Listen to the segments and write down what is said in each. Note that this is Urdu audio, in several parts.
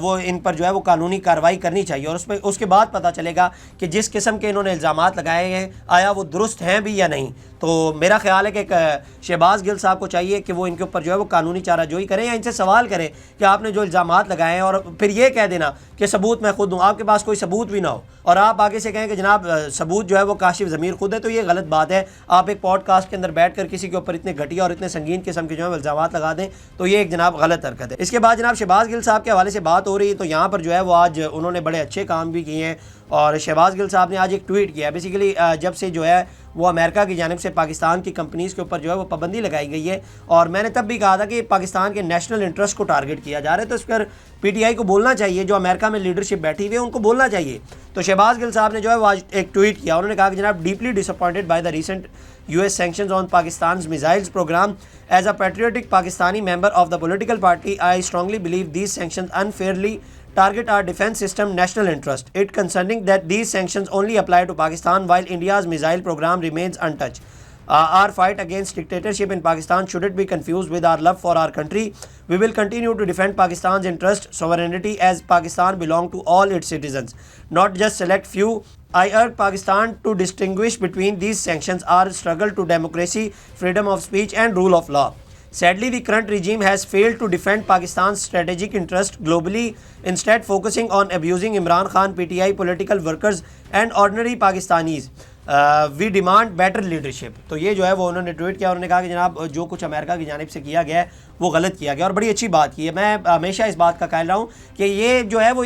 وہ ان پر جو ہے وہ قانونی کارروائی کرنی چاہیے، اور اس کے بعد پتہ چلے گا کہ جس قسم کے انہوں نے الزامات لگائے ہیں آیا وہ درست ہیں بھی یا نہیں۔ تو میرا خیال ہے کہ شہباز گل صاحب کو چاہیے کہ وہ ان کے اوپر جو ہے وہ قانونی چارہ جوئی کریں، یا ان سے سوال کریں کہ آپ نے جو الزامات لگائے ہیں، اور پھر یہ کہہ دینا کہ ثبوت میں خود ہوں، آپ کے پاس کوئی ثبوت بھی نہ ہو اور آپ آگے سے کہیں کہ جناب ثبوت جو ہے وہ کاشف ضمیر خود ہے، تو یہ غلط بات ہے۔ آپ ایک پوڈ کاسٹ کے اندر بیٹھ کر کسی کے اوپر اتنے گھٹیا اور اتنے سنگین قسم کے جو ہے الزامات لگا دیں، تو یہ ایک جناب غلط حرکت ہے۔ اس کے بعد جناب شہباز گل صاحب کے حوالے سے بات ہو رہی ہے، تو یہاں پر جو ہے وہ آج انہوں نے بڑے اچھے کام بھی کیے ہیں، اور شہباز گل صاحب نے آج ایک ٹویٹ کیا ہے۔ بیسیکلی جب سے جو ہے وہ امریکہ کی جانب سے پاکستان کی کمپنیز کے اوپر جو ہے وہ پابندی لگائی گئی ہے، اور میں نے تب بھی کہا تھا کہ پاکستان کے نیشنل انٹرسٹ کو ٹارگٹ کیا جا رہا ہے، تو اس پر پی ٹی آئی کو بولنا چاہیے، جو امریکہ میں لیڈرشپ بیٹھی ہوئی ہے ان کو بولنا چاہیے۔ تو شہباز گل صاحب نے جو ہے وہ آج ایک ٹویٹ کیا، انہوں نے کہا کہ جناب deeply dish appointed by the recent US sanctions on Pakistan's missiles program. As a patriotic Pakistani member of the political party, I strongly believe these sanctions unfairly target our defense system national interest. It concerning that these sanctions only apply to Pakistan while India's missile program remains untouched. Our fight against dictatorship in Pakistan shouldn't be confused with our love for our country. We will continue to defend Pakistan's interest, sovereignty, as Pakistan belongs to all its citizens, not just select few. I urge Pakistan to distinguish between these sanctions, our struggle to democracy, freedom of speech and rule of law. Sadly, the current regime has failed to defend Pakistan's strategic interest globally, instead focusing on abusing Imran Khan, PTI, political workers and ordinary Pakistanis. We demand better leadership. تو یہ جو ہے وہ انہوں نے ٹویٹ کیا، انہوں نے کہا کہ جناب جو کچھ امریکہ کی جانب سے کیا گیا ہے وہ غلط کیا گیا، اور بڑی اچھی بات کی ہے۔ میں ہمیشہ اس بات کا قائل رہا ہوں کہ یہ جو ہے وہ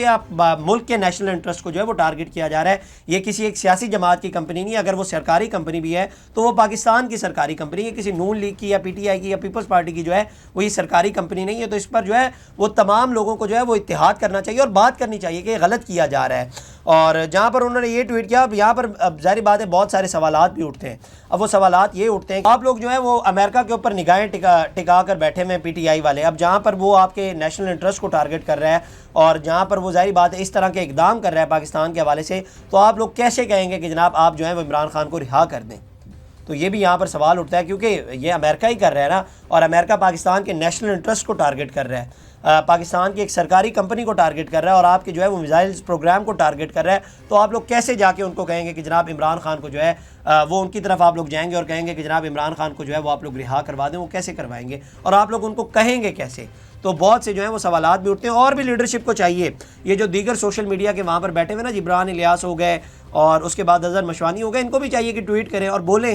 ملک کے نیشنل انٹرسٹ کو جو ہے وہ ٹارگٹ کیا جا رہا ہے۔ یہ کسی ایک سیاسی جماعت کی کمپنی نہیں ہے، اگر وہ سرکاری کمپنی بھی ہے تو وہ پاکستان کی سرکاری کمپنی ہے، کسی نون لیگ کی یا پی ٹی آئی کی یا پیپلز پارٹی کی جو ہے وہ یہ سرکاری کمپنی نہیں ہے۔ تو اس پر جو ہے وہ تمام لوگوں کو جو ہے وہ اتحاد کرنا چاہیے اور بات کرنی چاہیے کہ یہ غلط کیا جا رہا ہے۔ اور جہاں پر انہوں نے یہ ٹویٹ کیا، اب یہاں پر ظاہر بات ہے بہت سارے سوالات بھی اٹھتے ہیں۔ اب وہ سوالات یہ اٹھتے ہیں کہ آپ لوگ جو ہے وہ امریکہ کے اوپر نگاہیں ٹکا کر بیٹھے ہوئے پی ٹی آئی والے، اب جہاں پر وہ آپ کے نیشنل انٹرسٹ کو ٹارگٹ کر رہا ہے اور جہاں پر وہ ظاہر بات ہے اس طرح کے اقدام کر رہا ہے پاکستان کے حوالے سے، تو آپ لوگ کیسے کہیں گے کہ جناب آپ جو ہے وہ عمران خان کو رہا کر دیں؟ تو یہ بھی یہاں پر سوال اٹھتا ہے، کیونکہ یہ امریکہ ہی کر رہا ہے نا، اور امریکہ پاکستان کے نیشنل انٹرسٹ کو ٹارگٹ کر رہا ہے، پاکستان کی ایک سرکاری کمپنی کو ٹارگٹ کر رہا ہے، اور آپ کے جو ہے وہ میزائلز پروگرام کو ٹارگٹ کر رہا ہے۔ تو آپ لوگ کیسے جا کے ان کو کہیں گے کہ جناب عمران خان کو جو ہے وہ ان کی طرف آپ لوگ جائیں گے اور کہیں گے کہ جناب عمران خان کو جو ہے وہ آپ لوگ رہا کروا دیں؟ وہ کیسے کروائیں گے اور آپ لوگ ان کو کہیں گے کیسے؟ تو بہت سے جو ہیں وہ سوالات بھی اٹھتے ہیں، اور بھی لیڈرشپ کو چاہیے، یہ جو دیگر سوشل میڈیا کے وہاں پر بیٹھے ہوئے نا، جبران الیاس ہو گئے اور اس کے بعد اظہر مشوانی ہو گئے، ان کو بھی چاہیے کہ ٹویٹ کریں اور بولیں،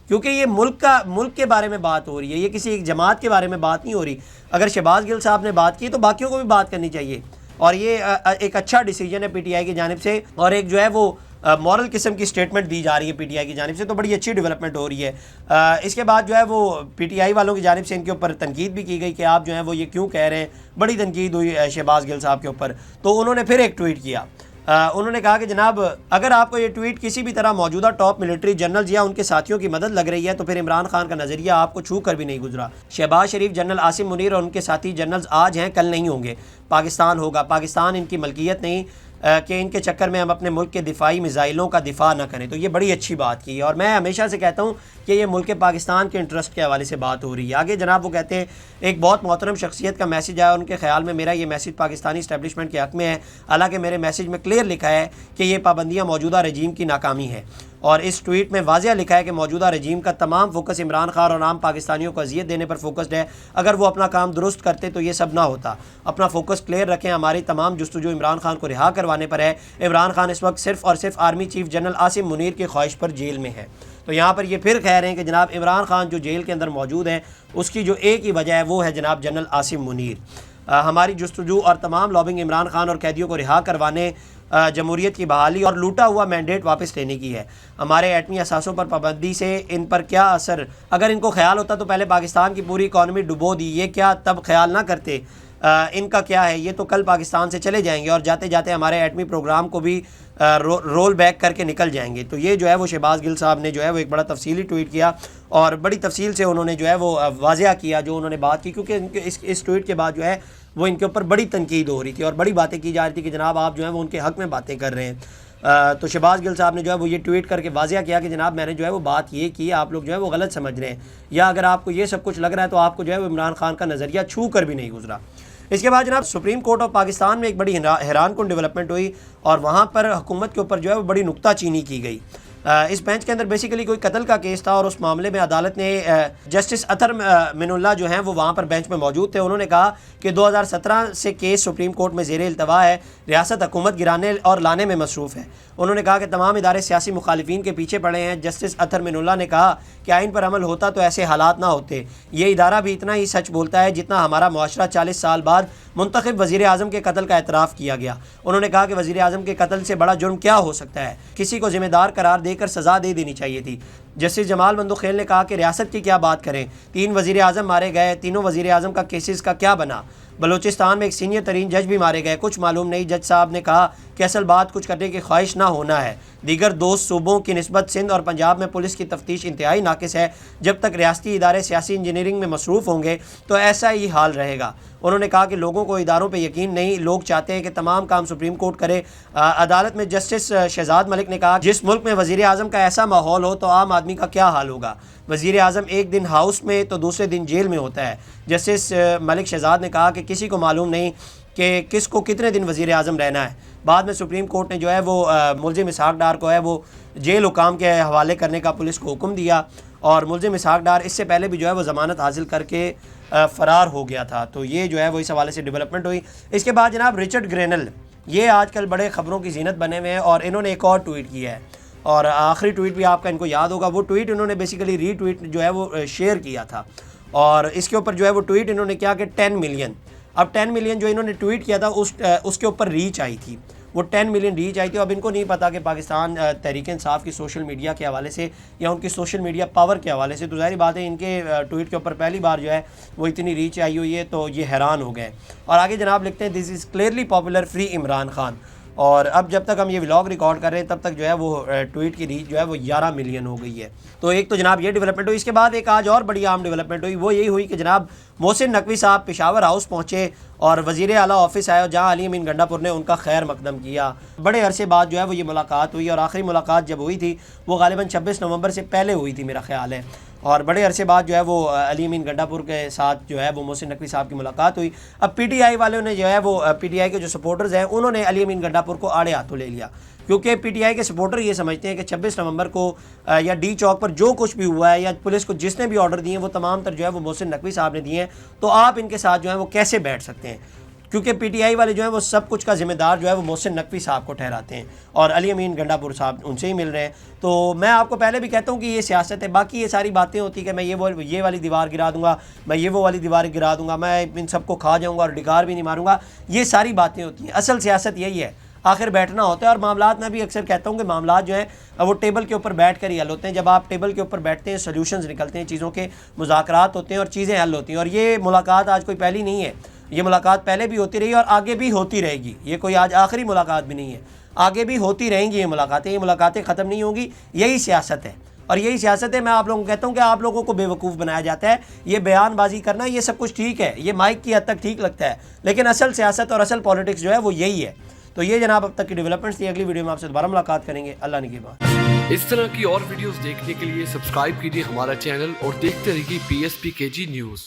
کیونکہ یہ ملک کے بارے میں بات ہو رہی ہے، یہ کسی ایک جماعت کے بارے میں بات نہیں ہو رہی۔ اگر شہباز گل صاحب نے بات کی تو باقیوں کو بھی بات کرنی چاہیے، اور یہ ایک اچھا ڈیسیجن ہے پی ٹی آئی کی جانب سے، اور ایک جو ہے وہ مورل قسم کی سٹیٹمنٹ دی جا رہی ہے پی ٹی آئی کی جانب سے، تو بڑی اچھی ڈیولپمنٹ ہو رہی ہے۔ اس کے بعد جو ہے وہ پی ٹی آئی والوں کی جانب سے ان کے اوپر تنقید بھی کی گئی کہ آپ جو ہیں وہ یہ کیوں کہہ رہے ہیں، بڑی تنقید ہوئی شہباز گل صاحب کے اوپر۔ تو انہوں نے پھر ایک ٹویٹ کیا، انہوں نے کہا کہ جناب اگر آپ کو یہ ٹویٹ کسی بھی طرح موجودہ ٹاپ ملٹری جنرل یا ان کے ساتھیوں کی مدد لگ رہی ہے تو پھر عمران خان کا نظریہ آپ کو چھو کر بھی نہیں گزرا۔ شہباز شریف، جنرل عاصم منیر اور ان کے ساتھی جنرلز آج ہیں، کل نہیں ہوں گے۔ پاکستان ہوگا، پاکستان ان کی ملکیت نہیں کہ ان کے چکر میں ہم اپنے ملک کے دفاعی میزائلوں کا دفاع نہ کریں۔ تو یہ بڑی اچھی بات کی ہے، اور میں ہمیشہ سے کہتا ہوں کہ یہ ملک پاکستان کے انٹرسٹ کے حوالے سے بات ہو رہی ہے۔ آگے جناب وہ کہتے ہیں ایک بہت محترم شخصیت کا میسج آیا، ان کے خیال میں میرا یہ میسج پاکستانی اسٹیبلشمنٹ کے حق میں ہے، حالانکہ میرے میسج میں کلیئر لکھا ہے کہ یہ پابندیاں موجودہ رجیم کی ناکامی ہے، اور اس ٹویٹ میں واضح لکھا ہے کہ موجودہ رجیم کا تمام فوکس عمران خان اور عام پاکستانیوں کو اذیت دینے پر فوکسڈ ہے۔ اگر وہ اپنا کام درست کرتے تو یہ سب نہ ہوتا۔ اپنا فوکس کلیئر رکھیں، ہماری تمام جستجو عمران خان کو رہا کروانے پر ہے۔ عمران خان اس وقت صرف اور صرف army chief general Asim Munir کی خواہش پر جیل میں ہے۔ تو یہاں پر یہ پھر کہہ رہے ہیں کہ جناب عمران خان جو جیل کے اندر موجود ہیں اس کی جو ایک ہی وجہ ہے وہ ہے جناب جنرل عاصم منیر۔ ہماری جستجو اور تمام لابنگ عمران خان اور قیدیوں کو رہا کروانے، جمہوریت کی بحالی اور لوٹا ہوا مینڈیٹ واپس لینے کی ہے۔ ہمارے ایٹمی اثاثوں پر پابندی سے ان پر کیا اثر؟ اگر ان کو خیال ہوتا تو پہلے پاکستان کی پوری اکانومی ڈبو دی، یہ کیا تب خیال نہ کرتے؟ ان کا کیا ہے، یہ تو کل پاکستان سے چلے جائیں گے اور جاتے جاتے ہمارے ایٹمی پروگرام کو بھی رول بیک کر کے نکل جائیں گے۔ تو یہ جو ہے وہ شہباز گل صاحب نے جو ہے وہ ایک بڑا تفصیلی ٹویٹ کیا، اور بڑی تفصیل سے انہوں نے جو ہے وہ واضح کیا جو انہوں نے بات کی، کیونکہ اس ٹویٹ کے بعد جو ہے وہ ان کے اوپر بڑی تنقید ہو رہی تھی اور بڑی باتیں کی جا رہی تھی کہ جناب آپ جو ہے وہ ان کے حق میں باتیں کر رہے ہیں۔ تو شہباز گل صاحب نے جو ہے وہ یہ ٹویٹ کر کے واضح کیا کہ جناب میں نے جو ہے وہ بات یہ کی، آپ لوگ جو ہے وہ غلط سمجھ رہے ہیں، یا اگر آپ کو یہ سب کچھ لگ رہا ہے تو آپ کو جو ہے وہ عمران خان کا نظریہ چھو کر بھی نہیں گزرا۔ اس کے بعد جناب سپریم کورٹ آف پاکستان میں ایک بڑی حیران کن ڈیولپمنٹ ہوئی اور وہاں پر حکومت کے اوپر جو ہے وہ بڑی نکتہ چینی کی گئی. اس بینچ کے اندر بیسیکلی کوئی قتل کا کیس تھا اور اس معاملے میں عدالت نے جسٹس اطہر من اللہ جو ہیں وہ وہاں پر بینچ میں موجود تھے. انہوں نے کہا کہ 2017 سے کیس سپریم کورٹ میں زیر التوا ہے, ریاست حکومت گرانے اور لانے میں مصروف ہے. انہوں نے کہا کہ تمام ادارے سیاسی مخالفین کے پیچھے پڑے ہیں. جسٹس اطہر من اللہ نے کہا کہ آئین پر عمل ہوتا تو ایسے حالات نہ ہوتے. یہ ادارہ بھی اتنا ہی سچ بولتا ہے جتنا ہمارا معاشرہ 40 سال بعد منتخب وزیر اعظم کے قتل کا اعتراف کیا گیا. انہوں نے کہا کہ وزیر اعظم کے قتل سے بڑا جرم کیا ہو سکتا ہے, کسی کو ذمہ دار قرار دے کر سزا دے دینی چاہیے تھی. جسٹس جمال بندوخیل نے کہا کہ ریاست کی کیا بات کریں, 3 وزیر اعظم مارے گئے, تینوں وزیر اعظم کا کیسز کا کیا بنا. بلوچستان میں ایک سینئر ترین جج بھی مارے گئے, کچھ معلوم نہیں. جج صاحب نے کہا کہ اصل بات کچھ کرنے کی خواہش نہ ہونا ہے. دیگر دوست صوبوں کی نسبت سندھ اور پنجاب میں پولیس کی تفتیش انتہائی ناقص ہے. جب تک ریاستی ادارے سیاسی انجینئرنگ میں مصروف ہوں گے تو ایسا ہی حال رہے گا. انہوں نے کہا کہ لوگوں کو اداروں پہ یقین نہیں, لوگ چاہتے ہیں کہ تمام کام سپریم کورٹ کرے. عدالت میں جسٹس شہزاد ملک نے کہا جس ملک میں وزیر اعظم کا ایسا ماحول ہو تو عام آدمی کا کیا حال ہوگا. وزیر اعظم ایک دن ہاؤس میں تو دوسرے دن جیل میں ہوتا ہے. جسٹس ملک شہزاد نے کہا کہ کسی کو معلوم نہیں کہ کس کو کتنے دن وزیر اعظم رہنا ہے. بعد میں سپریم کورٹ نے جو ہے وہ ملزم اسحاق ڈار کو ہے وہ جیل حکام کے حوالے کرنے کا پولیس کو حکم دیا, اور ملزم اسحاق ڈار اس سے پہلے بھی جو ہے وہ ضمانت حاصل کر کے فرار ہو گیا تھا. تو یہ جو ہے وہ اس حوالے سے ڈیولپمنٹ ہوئی. اس کے بعد جناب رچرڈ گرینل, یہ آج کل بڑے خبروں کی زینت بنے ہوئے ہیں, اور انہوں نے ایک اور ٹویٹ کیا ہے, اور آخری ٹویٹ بھی آپ کا ان کو یاد ہوگا. وہ ٹویٹ انہوں نے بیسیکلی ری ٹویٹ جو ہے وہ شیئر کیا تھا, اور اس کے اوپر جو ہے وہ ٹویٹ انہوں نے کیا کہ 10 ملین. اب 10 ملین جو انہوں نے ٹویٹ کیا تھا اس کے اوپر ریچ آئی تھی, وہ 10 ملین ریچ آئی تھی. اب ان کو نہیں پتا کہ پاکستان تحریک انصاف کی سوشل میڈیا کے حوالے سے یا ان کی سوشل میڈیا پاور کے حوالے سے, تو ظاہری بات ہے ان کے ٹویٹ کے اوپر پہلی بار جو ہے وہ اتنی ریچ آئی ہوئی ہے, تو یہ حیران ہو گئے. اور آگے جناب لکھتے ہیں this is clearly popular free Imran Khan. اور اب جب تک ہم یہ ولاگ ریکارڈ کر رہے ہیں تب تک جو ہے وہ ٹویٹ کی ریچ جو ہے وہ 11 ملین ہو گئی ہے. تو ایک تو جناب یہ ڈیولپمنٹ ہوئی. اس کے بعد ایک آج اور بڑی عام ڈیولپمنٹ ہوئی, وہ یہی ہوئی کہ جناب محسن نقوی صاحب پشاور ہاؤس پہنچے اور وزیر اعلیٰ آفس آئے, جہاں علی امین گنڈا پور نے ان کا خیر مقدم کیا. بڑے عرصے بعد جو ہے وہ یہ ملاقات ہوئی, اور آخری ملاقات جب ہوئی تھی وہ غالباً 26 نومبر سے پہلے ہوئی تھی میرا خیال ہے. اور بڑے عرصے بعد جو ہے وہ علی امین گنڈا پور کے ساتھ جو ہے وہ محسن نقوی صاحب کی ملاقات ہوئی. اب پی ٹی آئی والوں نے جو ہے وہ پی ٹی آئی کے جو سپورٹرز ہیں انہوں نے علی امین گنڈا پور کو آڑے ہاتھوں لے لیا, کیونکہ پی ٹی آئی کے سپورٹر یہ سمجھتے ہیں کہ 26 نومبر کو یا ڈی چوک پر جو کچھ بھی ہوا ہے یا پولیس کو جس نے بھی آرڈر دیے ہیں وہ تمام تر جو ہے وہ محسن نقوی صاحب نے دیے ہیں, تو آپ ان کے ساتھ جو ہے وہ کیسے بیٹھ سکتے ہیں, کیونکہ پی ٹی آئی والے جو ہیں وہ سب کچھ کا ذمہ دار جو ہے وہ محسن نقوی صاحب کو ٹھہراتے ہیں, اور علی امین گنڈا پور صاحب ان سے ہی مل رہے ہیں. تو میں آپ کو پہلے بھی کہتا ہوں کہ یہ سیاست ہے. باقی یہ ساری باتیں ہوتی کہ میں یہ والی دیوار گرا دوں گا, میں یہ وہ والی دیوار گرا دوں گا, میں ان سب کو کھا جاؤں گا اور ڈکار بھی نہیں ماروں گا, یہ ساری باتیں ہوتی ہیں. اصل سیاست یہی ہے, آخر بیٹھنا ہوتا ہے. اور معاملات میں بھی اکثر کہتا ہوں کہ معاملات جو ہیں وہ ٹیبل کے اوپر بیٹھ کر ہی حل ہوتے ہیں. جب آپ ٹیبل کے اوپر بیٹھتے ہیں سلیوشنز نکلتے ہیں, چیزوں کے مذاکرات ہوتے ہیں اور چیزیں حل ہوتی ہیں. اور یہ ملاقات آج کوئی پہلی نہیں ہے, یہ ملاقات پہلے بھی ہوتی رہی اور آگے بھی ہوتی رہے گی. یہ کوئی آج آخری ملاقات بھی نہیں ہے, آگے بھی ہوتی رہیں گی یہ ملاقاتیں ختم نہیں ہوں گی. یہی سیاست ہے, اور یہی سیاست ہے. میں آپ لوگوں کو کہتا ہوں کہ آپ لوگوں کو بے وقوف بنایا جاتا ہے. یہ بیان بازی کرنا یہ سب کچھ ٹھیک ہے, یہ مائک کی حد تک ٹھیک لگتا ہے, لیکن اصل سیاست اور اصل پالیٹکس جو ہے وہ یہی ہے. تو یہ جناب اب تک کی ڈیولپمنٹس تھی. اگلی ویڈیو میں آپ سے دوبارہ ملاقات کریں گے. اللہ نگہبان. اس طرح کی اور ویڈیوز دیکھنے کے لیے سبسکرائب کیجیے ہمارا چینل اور دیکھتے رہیے PSPKG نیوز.